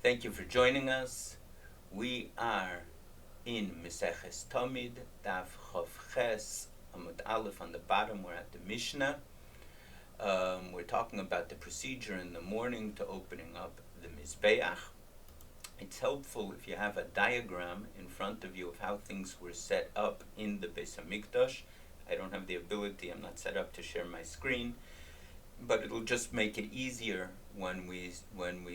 Thank you for joining us. We are in Meseches Tamid, Daf Chav Ches, Amud Aleph on the bottom. We're at the Mishnah. We're talking about the procedure in the morning to opening up the Mizbeach. It's helpful if you have a diagram in front of you of how things were set up in the Beis HaMikdash. I don't have the ability, I'm not set up to share my screen, but it'll just make it easier when we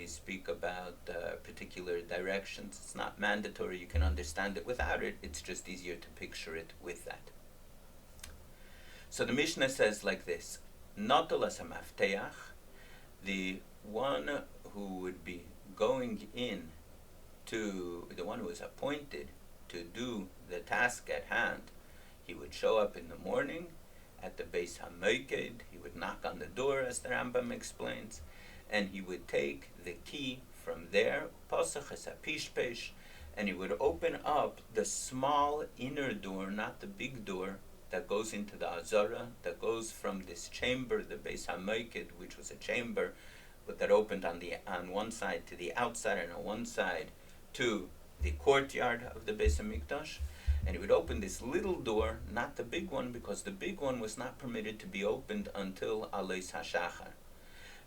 speak about particular directions. It's not mandatory, you can understand it without it, it's just easier to picture it with that. So the Mishnah says like this: Notel as hamafteach, the one who would be going in to, the one who is appointed to do the task at hand, he would show up in the morning at the Beis HaMoiked, he would knock on the door, as the Rambam explains, and he would take the key from there, Pasach es HaPishpesh, and he would open up the small inner door, not the big door, that goes into the Azara, that goes from this chamber, the Beis HaMoiked, which was a chamber, but that opened on one side to the outside and on one side to the courtyard of the Beis HaMikdash. And he would open this little door, not the big one, because the big one was not permitted to be opened until Aleis HaShachar.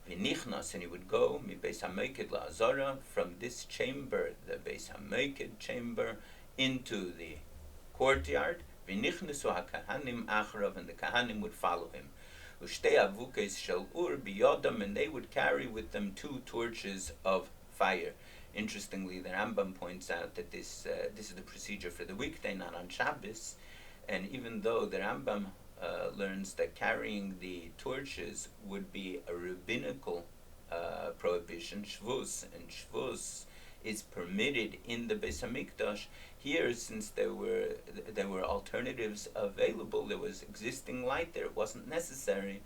V'nichnas, and he would go mi Beis HaMoiked la'Azara, from this chamber, the Beis HaMoiked chamber, into the courtyard. V'nichnasu ha'kahanim acharav, and the kahanim would follow him. U'shtei avukes shel ur biyodam, and they would carry with them 2 torches of fire. Interestingly, the Rambam points out that this is the procedure for the weekday, not on Shabbos. And even though the Rambam learns that carrying the torches would be a rabbinical prohibition, shvus, and shvus is permitted in the Beis HaMikdash, here, since there were alternatives available, there was existing light there, it wasn't necessary,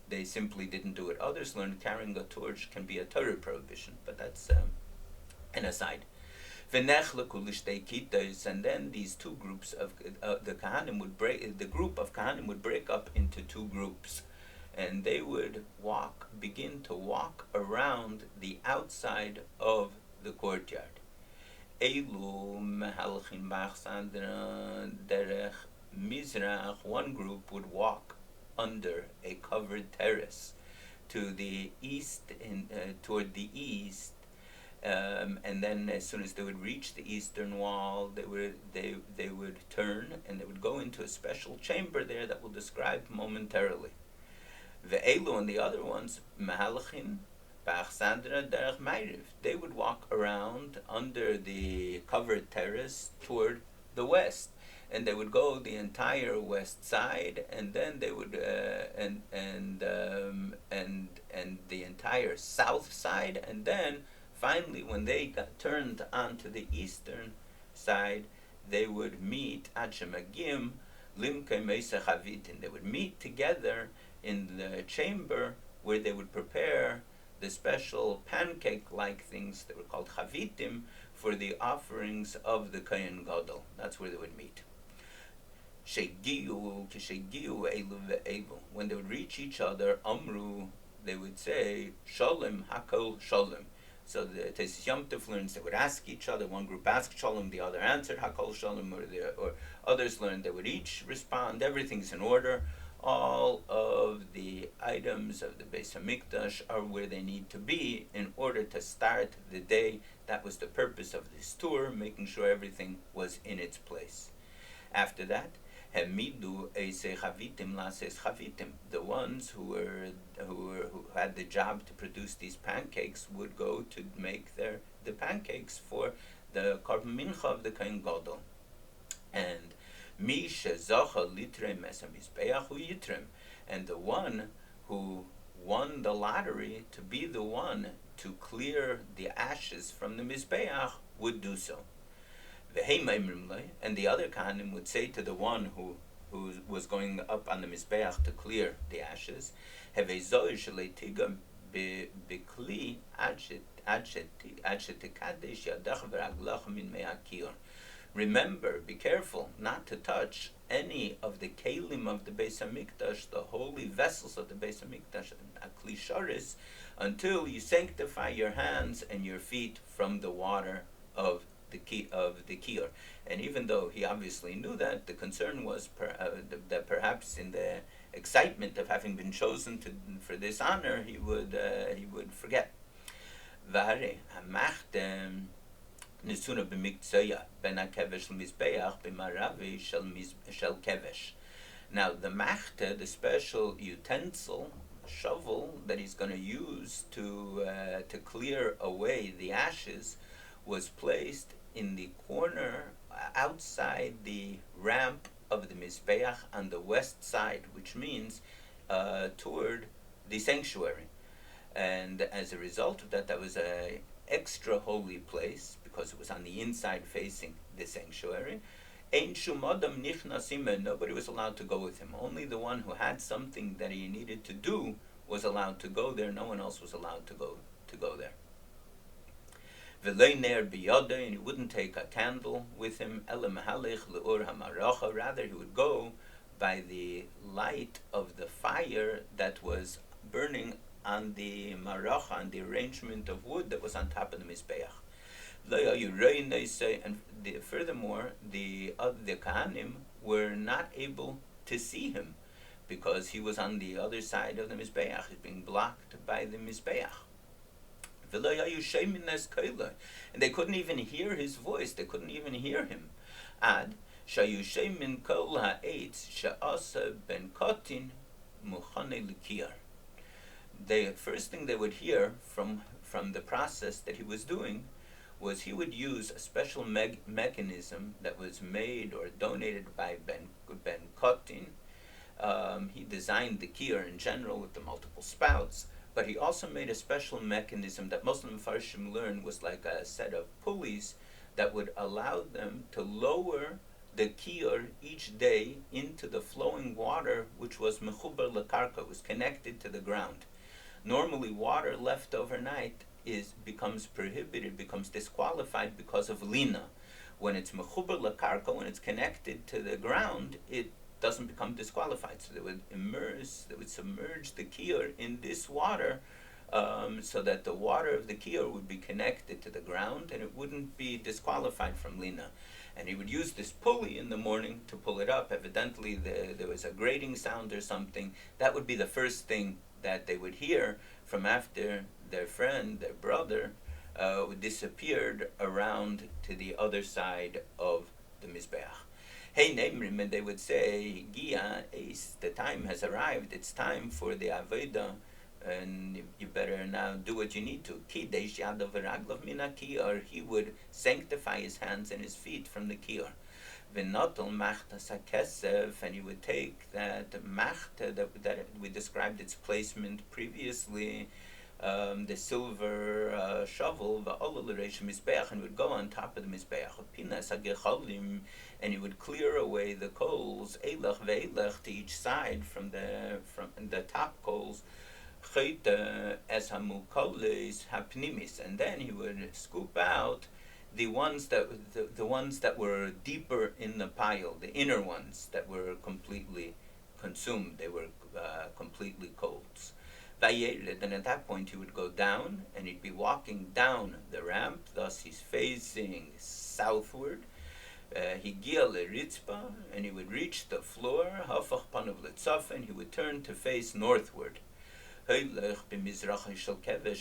they simply didn't do it. Others learned carrying a torch can be a Torah prohibition, but that's an aside. And then these 2 groups of the Kahanim would break. The group of Kahanim would break up into 2 groups, and they would begin to walk around the outside of the courtyard. One group would walk under a covered terrace to the east, toward the east. And then as soon as they would reach the eastern wall, they would turn and they would go into a special chamber there that we'll describe momentarily. Ve'elu, and the other ones, mahalachin ba'achsandra derech ma'ariv, they would walk around under the covered terrace toward the west, and they would go the entire west side, and then they would and the entire south side, and then finally, when they got turned onto the eastern side, they would meet at Shemagim Limkei Meisach Havitin. They would meet together in the chamber where they would prepare the special pancake-like things that were called Havitim for the offerings of the Kohen Gadol. That's where they would meet. When they would reach each other, Amru, they would say, Shalom Hakol Shalom. So the Tesis Yom Tov learns they would ask each other. One group asked Shalom, the other answered Hakol Shalom, or others learned they would each respond. Everything's in order. All of the items of the Beis HaMikdash are where they need to be in order to start the day. That was the purpose of this tour, making sure everything was in its place. After that, Hemidu eisei chavitim lases chavitim. The ones who had the job to produce these pancakes would go to make the pancakes for the korban mincha of the Kohen Gadol. And mi shezacha litrem es hamizbeach hu yitrem. And the one who won the lottery to be the one to clear the ashes from the mizbeach would do so. And the other Kahanim would say to the one who was going up on the Mizbeach to clear the ashes, Remember, be careful not to touch any of the kelim of the Beis Hamikdash, the holy vessels of the Beis Hamikdash, akli sharis, until you sanctify your hands and your feet from the water of the kior. And even though he obviously knew that, the concern was that perhaps in the excitement of having been chosen for this honor, he would forget. V'harei hamachtem nisuna b'miktzaya ben hakevesh l'mizbeach b'maravi shel kevesh. Now the machte, the special utensil, shovel that he's going to use to clear away the ashes, was placed in the corner outside the ramp of the Mizbeach on the west side, which means toward the sanctuary. And as a result of that, that was a extra holy place because it was on the inside facing the sanctuary. Ein shum adam nichnas imo, nobody was allowed to go with him. Only the one who had something that he needed to do was allowed to go there. No one else was allowed to go there. V'lei ner biyodeh, and he wouldn't take a candle with him. Ele mahalich le'or hamaracha, rather he would go by the light of the fire that was burning on the maracha, on the arrangement of wood that was on top of the mizbeach. And furthermore, the Kohanim were not able to see him because he was on the other side of the mizbeach. He's being blocked by the mizbeach. And they couldn't even hear his voice. They couldn't even hear him. Ad shayushemin kol ha'etz she'asa ben kotin muchane l'kiyar. The first thing they would hear from the process that he was doing was he would use a special mechanism that was made or donated by Ben Kotin. He designed the kiyar in general with the multiple spouts, but he also made a special mechanism that Muslim Farshim learned was like a set of pulleys that would allow them to lower the kiyar each day into the flowing water, which was mechubar lakarka, was connected to the ground. Normally, water left overnight becomes prohibited, becomes disqualified because of lina. When it's mechubar lakarka, when it's connected to the ground, it doesn't become disqualified. So they would submerge the kiyar in this water, so that the water of the kiyar would be connected to the ground and it wouldn't be disqualified from lina. And he would use this pulley in the morning to pull it up. Evidently, there was a grating sound or something. That would be the first thing that they would hear from after their friend, their brother, disappeared around to the other side of the Mizbeach. Hey Nemrim, and they would say, Gia, the time has arrived, it's time for the Avodah, and you better now do what you need to. Kidesh yadav v'raglav min ha-kiyar, he would sanctify his hands and his feet from the kiyar. V'notel machtas ha-kesef, and he would take that machta that we described its placement previously, the silver shovel, v'olol l'reish mizbeach, and would go on top of the mizbeach. Pinas ha-gecholim, and he would clear away the coals, eilach ve'eilach, to each side from the top coals, chayta es hamukoles hapnimis, and then he would scoop out the ones that were deeper in the pile, the inner ones that were completely consumed. They were completely coals. Then at that point he would go down and he'd be walking down the ramp, thus he's facing southward. Higia leritzpa, and he would reach the floor, hafach panav letzaf, and he would turn to face northward. And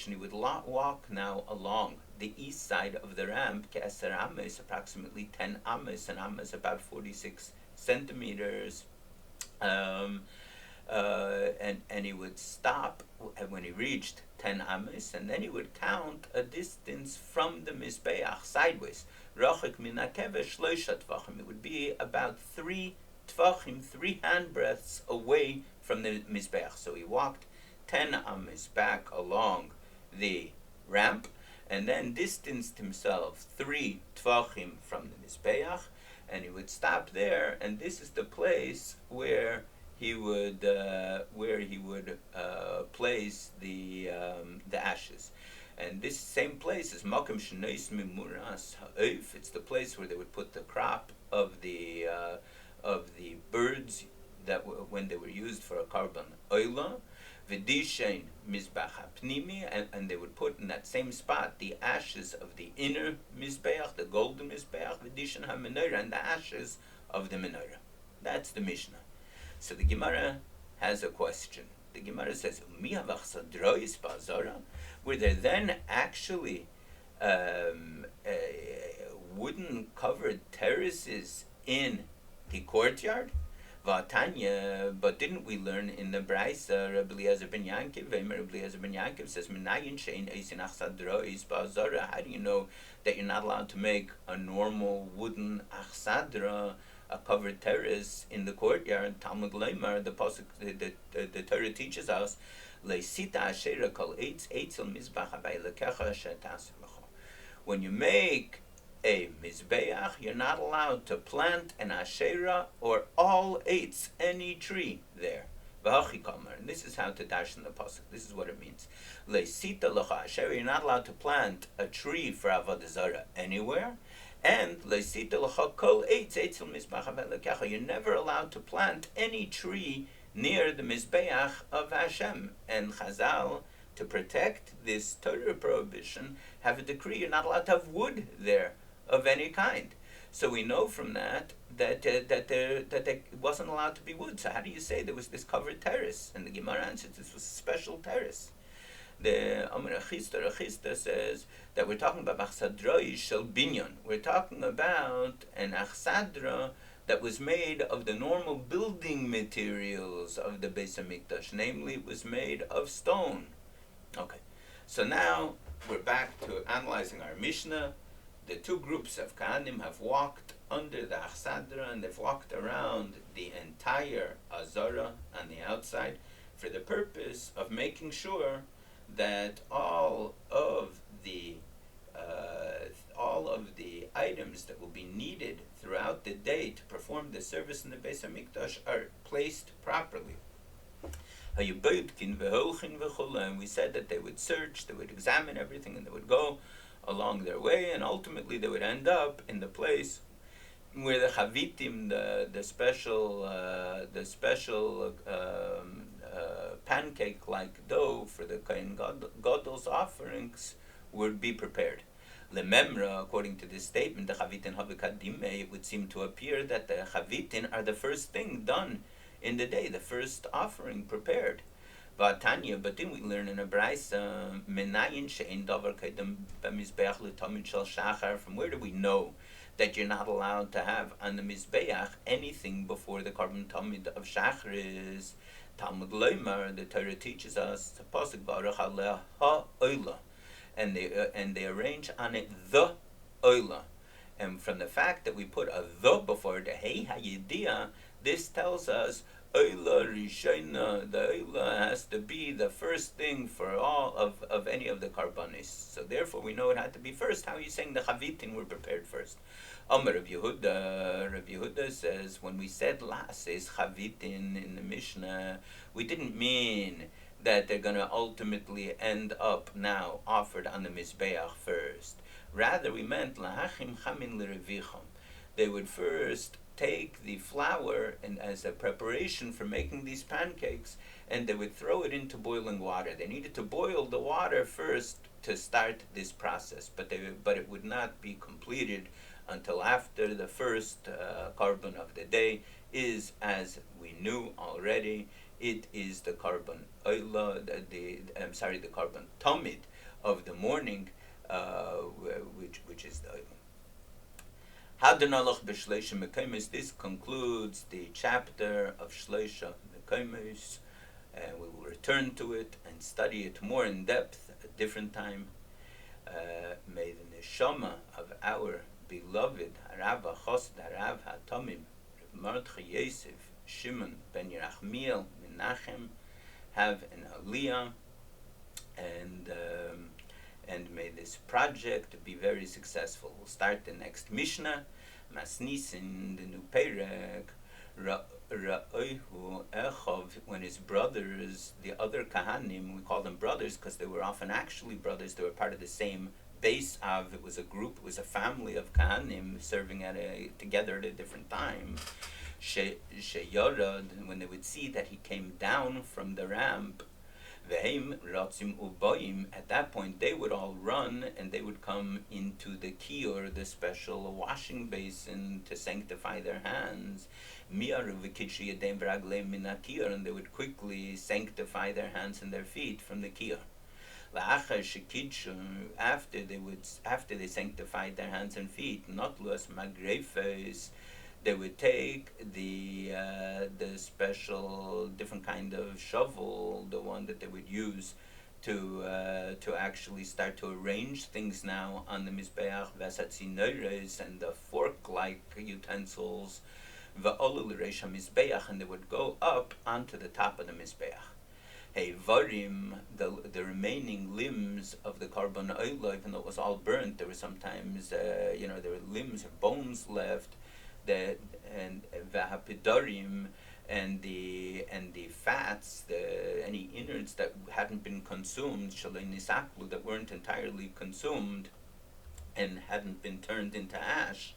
he would walk now along the east side of the ramp, ke'eser ames, approximately 10 ames, and ames about 46 centimeters. And he would stop when he reached 10 ames, and then he would count a distance from the Mizbeach sideways. Rachik min hakevesh shloisha tvachim. It would be about 3 tvachim, 3 handbreadths away from the Mizbeach. So he walked 10 ames back along the ramp, and then distanced himself 3 tvachim from the Mizbeach, and he would stop there, and this is the place where he would place the ashes. And this same place is Makom Shneis Mimuras Ha'of. It's the place where they would put the crop of the birds that when they were used for a carbon oila. V'dishein Mizbach HaPnimi, and they would put in that same spot the ashes of the inner Mizbeach, the golden Mizbeach, V'dishein HaMenorah, and the ashes of the menorah. That's the Mishnah. So the Gemara has a question. The Gemara says, were there then actually wooden covered terraces in the courtyard? Vatanya, but didn't we learn in the Braisa, Rabbi Eliezer ben Yankiv, Rabbi Eliezer ben Yankiv says, how do you know that you're not allowed to make a normal wooden achsadra, a covered terrace in the courtyard? Talmud Leimar, the pasuk, the Torah teaches us, when you make a mizbeach, you're not allowed to plant an asherah or all eights, any tree there. And this is how to dash in the pasuk. This is what it means. You're not allowed to plant a tree for avodah zarah anywhere, and you're never allowed to plant any tree near the mizbeach of Hashem. And Chazal, to protect this Torah prohibition, have a decree you're not allowed to have wood there of any kind. So we know from that there wasn't allowed to be wood. So how do you say there was this covered terrace? And the Gemara answers this was a special terrace. The Amar Achista says that we're talking about achsadra shel binyan. We're talking about an achsadra that was made of the normal building materials of the Beis Hamikdash. Namely, it was made of stone. Okay, so now we're back to analyzing our Mishnah. The two groups of Kohanim have walked under the Achsadra, and they've walked around the entire Azara on the outside for the purpose of making sure that all of the items that will be needed throughout the day to perform the service in the Beis Hamikdash are placed properly. And we said that they would search, they would examine everything, and they would go along their way, and ultimately they would end up in the place where the chavitim, the special pancake-like dough for the Kohen Gadol's offerings would be prepared. Lememra, according to this statement, the chavitin havikadime, it would seem to appear that the chavitin are the first thing done in the day, the first offering prepared. Vatanya, but then we learn in a Braisa, menayin she'en davar kedem b'mizbeach l'tamid shel shachar. From where do we know that you're not allowed to have on the mizbeach anything before the carbon tamid of shachar is? Talmud Leimar, the Torah teaches us, the pasuk baruch aleh ha'oila, and they arrange on it the oila. And from the fact that we put a the before the hey hayidia, this tells us oila rishayna, the oila has to be the first thing for all of any of the karbanis. So therefore we know it had to be first. How are you saying the chavitin were prepared first? Amar Rav Yehuda says, when we said says chavitin in the Mishnah, we didn't mean that they're going to ultimately end up now offered on the mizbeach first. Rather, we meant lahachim chamin l'revicham. They would first take the flour and as a preparation for making these pancakes, and they would throw it into boiling water. They needed to boil the water first to start this process, but it would not be completed until after the first carbon of the day is, as we knew already, it is the carbon oila, the carbon tamid of the morning, which is the oila. This concludes the chapter of Shleisha Mekomis, and we will return to it and study it more in depth at a different time. May the neshama of our beloved Rabbi Chosed Harav HaTamim, Mordechai Yosef, Shimon ben Yirchamiael, Mנחem, have an aliyah, and may this project be very successful. We'll start the next Mishnah, Masnisin, the new Perek, Ra'oihu Echov, when his brothers, the other Kahanim, we call them brothers because they were often actually brothers, they were part of the same base of, it was a group, it was a family of Kahanim serving together at a different time. Sheyorad, when they would see that he came down from the ramp, Vehem Ratzim Uboim, at that point they would all run and they would come into the kior, the special washing basin, to sanctify their hands. Miaru v'kidshi yadem v'ragleim min hakir, and they would quickly sanctify their hands and their feet from the kior. La'achar shekidshu, after they sanctified their hands and feet, not luas magrefes, they would take the special different kind of shovel, the one that they would use to actually start to arrange things now on the mizbeach, v'asatzinoires, and the fork-like utensils, v'olu l'reish mizbeach, and they would go up onto the top of the mizbeach. Hey, varim, the remaining limbs of the carbon oil, even though it was all burnt, there were sometimes there were limbs or bones left. And vahapidarim, and the fats, any innards that hadn't been consumed, shalenisaklu, that weren't entirely consumed and hadn't been turned into ash,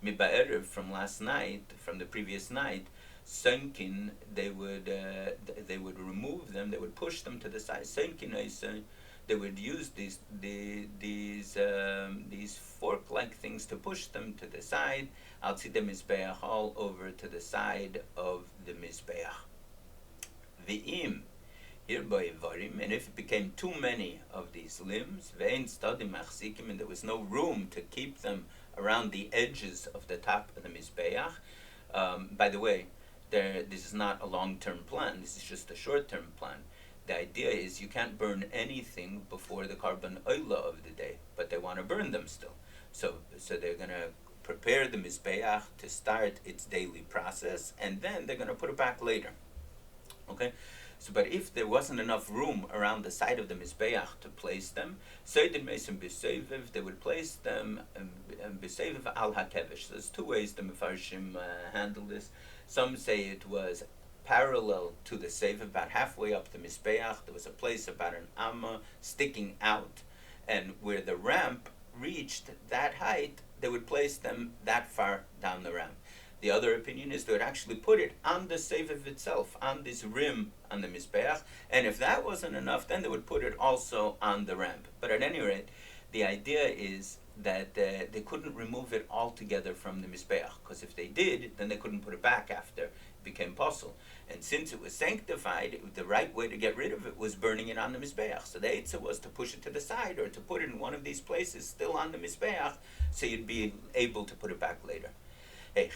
miba'erev, from last night, from the previous night, sunkin, they would remove them, they would push them to the side. Sunkin, they would use these fork-like things to push them to the side. I'll see the mizbeach all over to the side of the mizbeach. V'im, hereby varim, and if it became too many of these limbs, ve'en stadim machzikim, and there was no room to keep them around the edges of the top of the mizbeach. By the way, this is not a long-term plan. This is just a short-term plan. The idea is you can't burn anything before the carbon oila of the day, but they want to burn them still. So they're going to prepare the mizbeach to start its daily process, and then they're going to put it back later. Okay? So, but if there wasn't enough room around the side of the mizbeach to place them, they would place them b'seiviv al hakevish. There's two ways the mefarshim handle this. Some say it was parallel to the seviv, about halfway up the mizbeach. There was a place about an amma sticking out, and where the ramp reached that height, they would place them that far down the ramp. The other opinion is they would actually put it on the seviv itself, on this rim on the mizbeach, and if that wasn't enough, then they would put it also on the ramp. But at any rate, the idea is that they couldn't remove it altogether from the mizbeach, because if they did, then they couldn't put it back after it became possible. And since it was sanctified, the right way to get rid of it was burning it on the mizbeach. So the eitzah was to push it to the side, or to put it in one of these places still on the mizbeach, so you'd be able to put it back later. They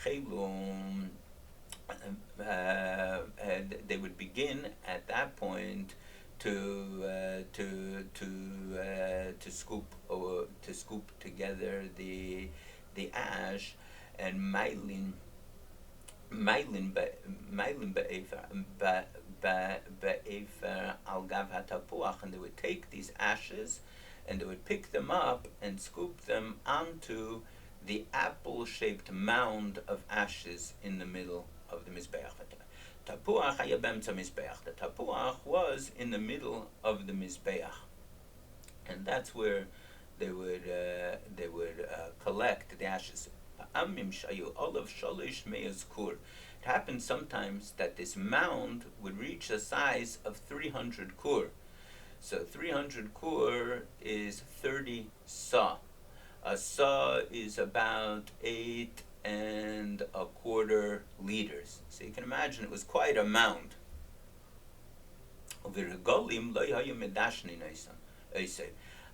would begin at that point to scoop together the ash and mylin be'efer al gav hatapuach, and they would take these ashes and they would pick them up and scoop them onto the apple-shaped mound of ashes in the middle of the mizbeach. Tapuach hayabemtza mizbeach. The tapuach was in the middle of the mizbeach, and that's where they would collect the ashes. It happened sometimes that this mound would reach a size of 300 kur. So 300 kur is 30 sa. A sa is about 8 1/4 liters. So you can imagine it was quite a mound.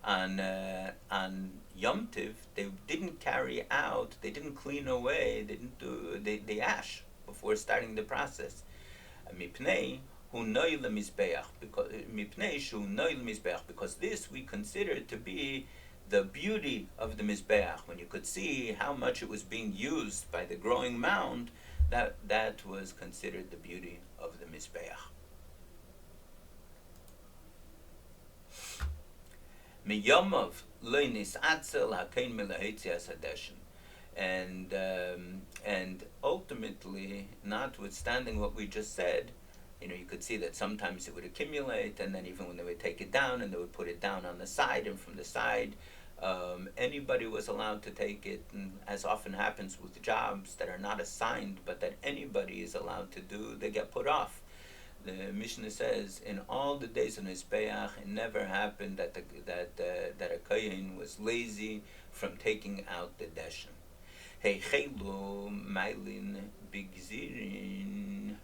On Yom Tiv, they didn't carry out, they didn't clean away, they didn't do the ash before starting the process. Because this we consider to be the beauty of the mizbeach. When you could see how much it was being used by the growing mound, that was considered the beauty of the mizbeach. Miyomov loinis atzel hakein melahetzias hadeshin. And ultimately, notwithstanding what we just said, you could see that sometimes it would accumulate, and then even when they would take it down, and they would put it down on the side, and from the side, anybody was allowed to take it, and as often happens with jobs that are not assigned, but that anybody is allowed to do, they get put off. The Mishnah says, in all the days of Mizbeach, it never happened that a kohen was lazy from taking out the deshen. Heichelu mailin bigzirin.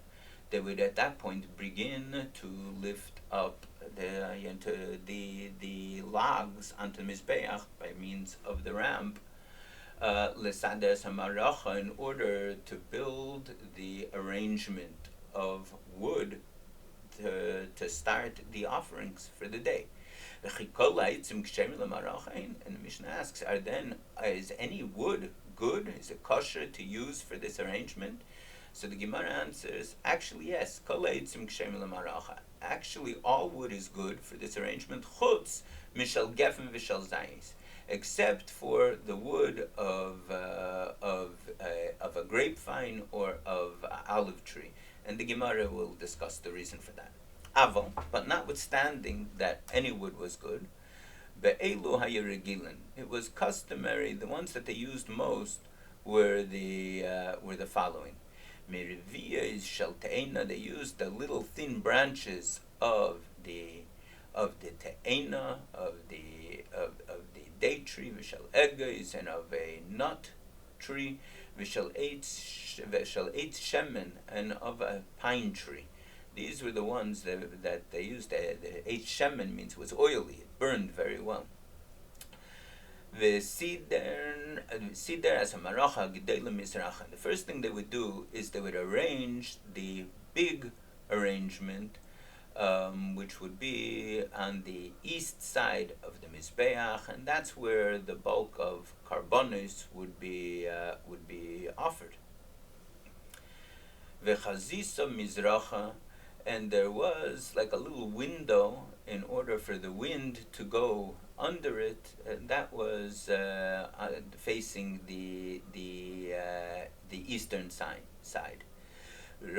They would at that point begin to lift up the logs onto Mizbeach by means of the ramp, lesades hamaracha, in order to build the arrangement of wood to start the offerings for the day. And the Mishnah asks, is any wood good? Is it kosher to use for this arrangement? So the Gemara answers, actually yes. Actually, all wood is good for this arrangement, chutz mishal gefen v'shal zayis, except for the wood of a grapevine or of olive tree. And the Gemara will discuss the reason for that. Aval, but notwithstanding that any wood was good, be'elu hayeregilin, it was customary. The ones that they used most were the following. Merivia is shalteina. They used the little thin branches of the te'ena, of the date tree, v'shal egais, and of a nut tree, v'shal eitz shemen, and of a pine tree. These were the ones that they used. The eitz shemen means it was oily; it burned very well. The siddur as a maracha g'deilim mizracha. The first thing they would do is they would arrange the big arrangement, which would be on the east side of the mizbeach, and that's where the bulk of karbonos would be offered. V'chazisa mizracha, and there was like a little window in order for the wind to go under it, and that was facing the eastern side. And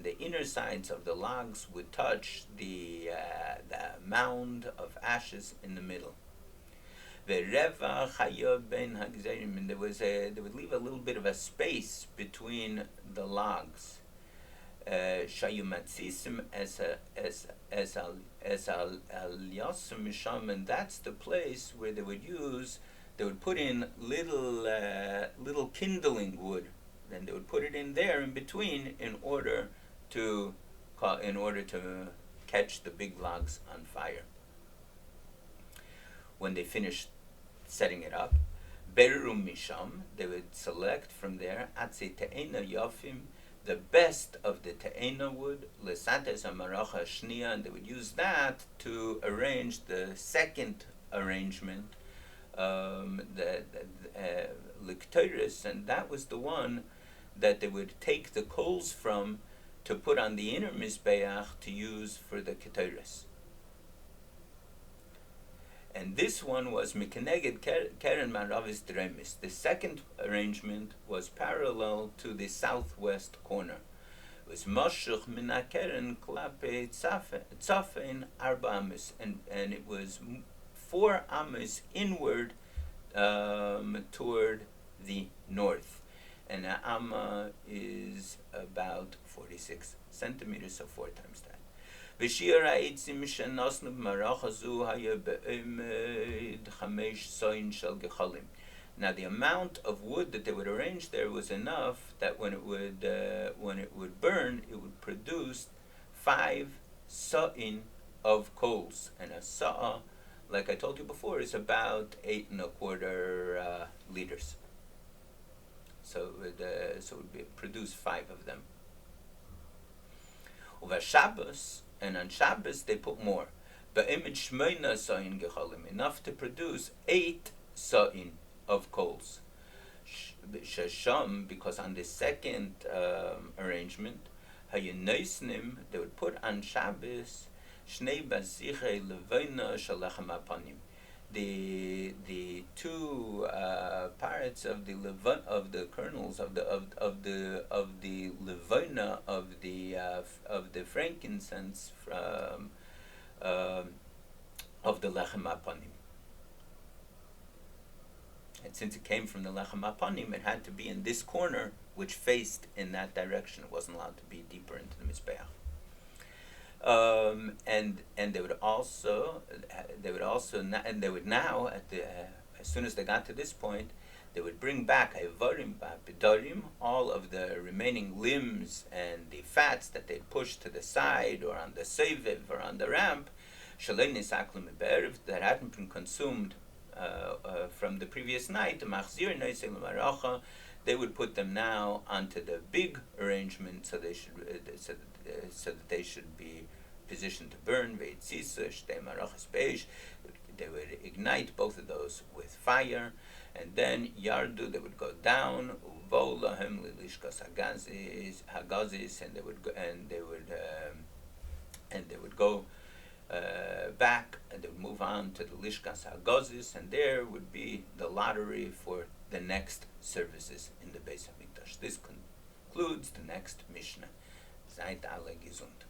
the inner sides of the logs would touch the mound of ashes in the middle. And they would leave a little bit of a space between the logs. Shayumatzisim as al yasum misham, and that's the place where they would put in little kindling wood. Then they would put it in there in between in order to catch the big logs on fire. When they finished setting it up, berum misham, they would select from there atze te'ena yafim, the best of the te'ena wood, lesates amaracha shnia, and they would use that to arrange the second arrangement, the likteris, and that was the one that they would take the coals from to put on the inner mizbeach to use for the ketores. And this one was mikeneged keren maravis dremis. The second arrangement was parallel to the southwest corner. It was moshuch min keren klape tzafein arba amis, and it was 4 amis inward toward the north. And an amma is about 46 centimeters, so 4 times that. Now the amount of wood that they would arrange there was enough that when it would burn, it would produce 5 sa'in of coals. And a sa'a, like I told you before, is about 8 1/4 liters. So it would produce 5 of them. Over Shabbos, and on Shabbos they put more. But enough to produce 8 sa'in of coals. Shasham, because on the second arrangement, hayunoisnim, they would put on Shabbos shnei baziche levina shalachem apanim, the two parts of the kernels of the levona of the frankincense from of the lechem apanim. And since it came from the lechem apanim, it had to be in this corner, which faced in that direction. It wasn't allowed to be deeper into the mizbeach. And they would now as soon as they got to this point, they would bring back all of the remaining limbs and the fats that they'd pushed to the side or on the seviv or on the ramp that hadn't been consumed from the previous night. They would put them now onto the big arrangement, so they should so that they should be positioned to burn. They would ignite both of those with fire, and then yardu, they would go down, and they would go back, and they would move on to the lishkas hagazis, and there would be the lottery for the next services in the Beis Hamikdash. This concludes the next Mishnah. Seid alle gesund.